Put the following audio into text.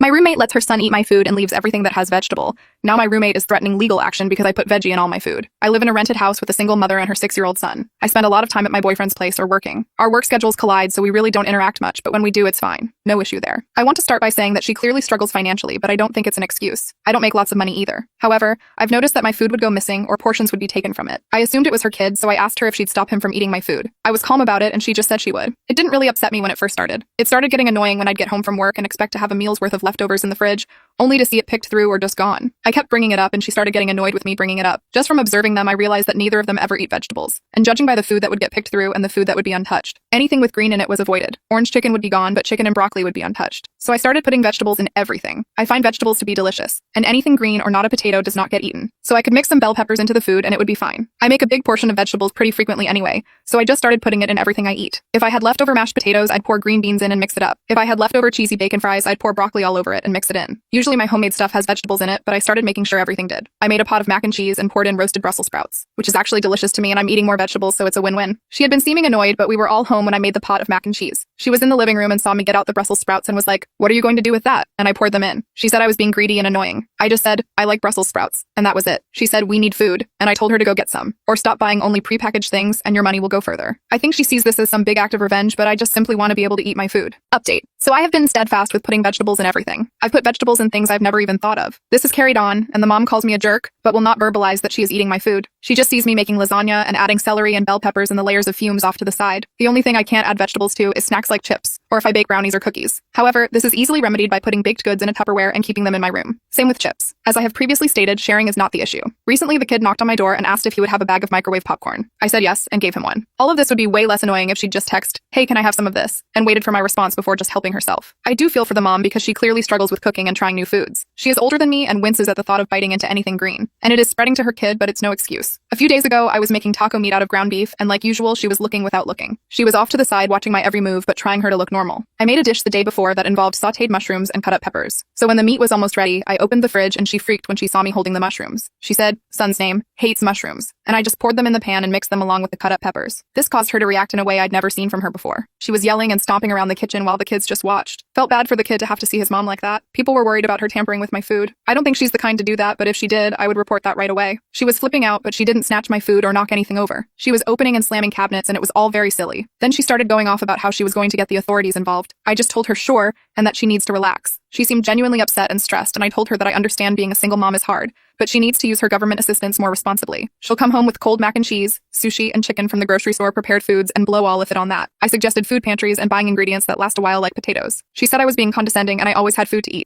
My roommate lets her son eat my food and leaves everything that has vegetable. Now my roommate is threatening legal action because I put veggie in all my food. I live in a rented house with a single mother and her 6-year-old son. I spend a lot of time at my boyfriend's place or working. Our work schedules collide, so we really don't interact much, but when we do, it's fine. No issue there. I want to start by saying that she clearly struggles financially, but I don't think it's an excuse. I don't make lots of money either. However, I've noticed that my food would go missing or portions would be taken from it. I assumed it was her kid, so I asked her if she'd stop him from eating my food. I was calm about it and she just said she would. It didn't really upset me when it first started. It started getting annoying when I'd get home from work and expect to have a meal's worth of leftovers in the fridge, only to see it picked through or just gone. I kept bringing it up and she started getting annoyed with me bringing it up. Just from observing them, I realized that neither of them ever eat vegetables. And judging by the food that would get picked through and the food that would be untouched, anything with green in it was avoided. Orange chicken would be gone, but chicken and broccoli would be untouched. So I started putting vegetables in everything. I find vegetables to be delicious, and anything green or not a potato does not get eaten. So I could mix some bell peppers into the food and it would be fine. I make a big portion of vegetables pretty frequently anyway, so I just started putting it in everything I eat. If I had leftover mashed potatoes, I'd pour green beans in and mix it up. If I had leftover cheesy bacon fries, I'd pour broccoli all over it and mix it in. Usually my homemade stuff has vegetables in it, but I started making sure everything did. I made a pot of mac and cheese and poured in roasted Brussels sprouts, which is actually delicious to me, and I'm eating more vegetables, so it's a win-win. She had been seeming annoyed, but we were all home when I made the pot of mac and cheese. She was in the living room and saw me get out the Brussels sprouts and was like, "What are you going to do with that?" And I poured them in. She said I was being greedy and annoying. I just said, "I like Brussels sprouts," and that was it. She said, "We need food," and I told her to go get some, or stop buying only prepackaged things and your money will go further. I think she sees this as some big act of revenge, but I just simply want to be able to eat my food. Update. So I have been steadfast with putting vegetables in everything. I've put vegetables in things I've never even thought of. This has carried on, and the mom calls me a jerk, but will not verbalize that she is eating my food. She just sees me making lasagna and adding celery and bell peppers and the layers of fumes off to the side. The only thing I can't add vegetables to is snacks like chips, or if I bake brownies or cookies. However, this is easily remedied by putting baked goods in a Tupperware and keeping them in my room. Same with chips. As I have previously stated, sharing is not the issue. Recently, the kid knocked on my door and asked if he would have a bag of microwave popcorn. I said yes and gave him one. All of this would be way less annoying if she'd just text, "Hey, can I have some of this?" and waited for my response before just helping herself. I do feel for the mom because she clearly struggles with cooking and trying new foods. She is older than me and winces at the thought of biting into anything green. And it is spreading to her kid, but it's no excuse. A few days ago, I was making taco meat out of ground beef, and like usual, she was looking without looking. She was off to the side watching my every move, but trying her to look normal. I made a dish the day before that involved sautéed mushrooms and cut up peppers. So when the meat was almost ready, I opened the fridge and she freaked when she saw me holding the mushrooms. She said, "Son's name, hates mushrooms." And I just poured them in the pan and mixed them along with the cut up peppers. This caused her to react in a way I'd never seen from her before. She was yelling and stomping around the kitchen while the kids just watched. Felt bad for the kid to have to see his mom like that. People were worried about her tampering with my food. I don't think she's the kind to do that, but if she did, I would report that right away. She was flipping out, but she didn't snatch my food or knock anything over. She was opening and slamming cabinets, and it was all very silly. Then she started going off about how she was going to get the authorities involved. I just told her sure, and that she needs to relax. She seemed genuinely upset and stressed, and I told her that I understand being a single mom is hard, but she needs to use her government assistance more responsibly. She'll come home with cold mac and cheese, sushi, and chicken from the grocery store prepared foods and blow all of it on that. I suggested food pantries and buying ingredients that last a while like potatoes. She said I was being condescending and I always had food to eat.